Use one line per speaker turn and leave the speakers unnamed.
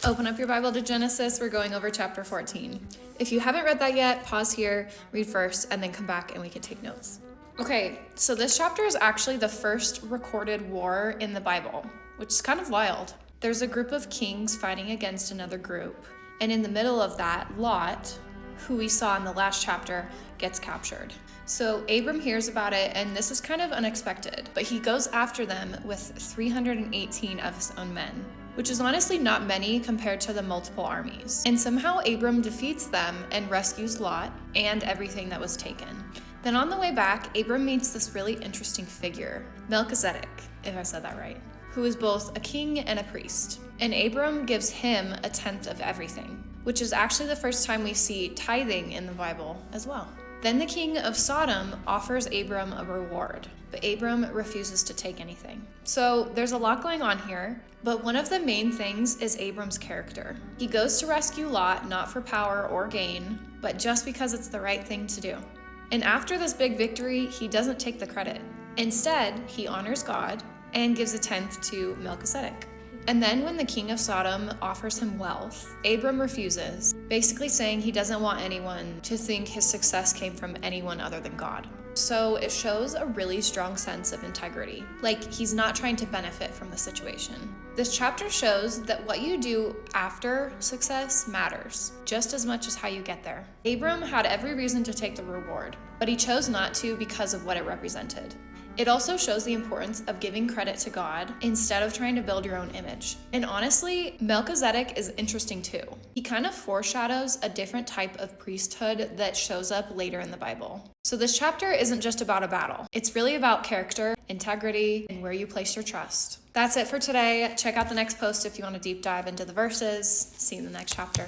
Open up your Bible to Genesis. We're going over chapter 14. If you haven't read that yet, pause here, read first, and then come back and we can take notes. Okay, so this chapter is actually the first recorded war in the Bible, which is kind of wild. There's a group of kings fighting against another group, and in the middle of that, Lot, who we saw in the last chapter, gets captured. So Abram hears about it, and this is kind of unexpected, but he goes after them with 318 of his own men, which is honestly not many compared to the multiple armies. And somehow Abram defeats them and rescues Lot and everything that was taken. Then on the way back, Abram meets this really interesting figure, Melchizedek, if I said that right, who is both a king and a priest. And Abram gives him a tenth of everything, which is actually the first time we see tithing in the Bible as well. Then the king of Sodom offers Abram a reward, but Abram refuses to take anything. So there's a lot going on here, but one of the main things is Abram's character. He goes to rescue Lot not for power or gain, but just because it's the right thing to do. And after this big victory, he doesn't take the credit. Instead, he honors God and gives a tenth to Melchizedek. And then when the king of Sodom offers him wealth, Abram refuses, basically saying he doesn't want anyone to think his success came from anyone other than God. So it shows a really strong sense of integrity, like he's not trying to benefit from the situation. This chapter shows that what you do after success matters, just as much as how you get there. Abram had every reason to take the reward, but he chose not to because of what it represented. It also shows the importance of giving credit to God instead of trying to build your own image. And honestly, Melchizedek is interesting too. He kind of foreshadows a different type of priesthood that shows up later in the Bible. So this chapter isn't just about a battle. It's really about character, integrity, and where you place your trust. That's it for today. Check out the next post if you want to deep dive into the verses. See you in the next chapter.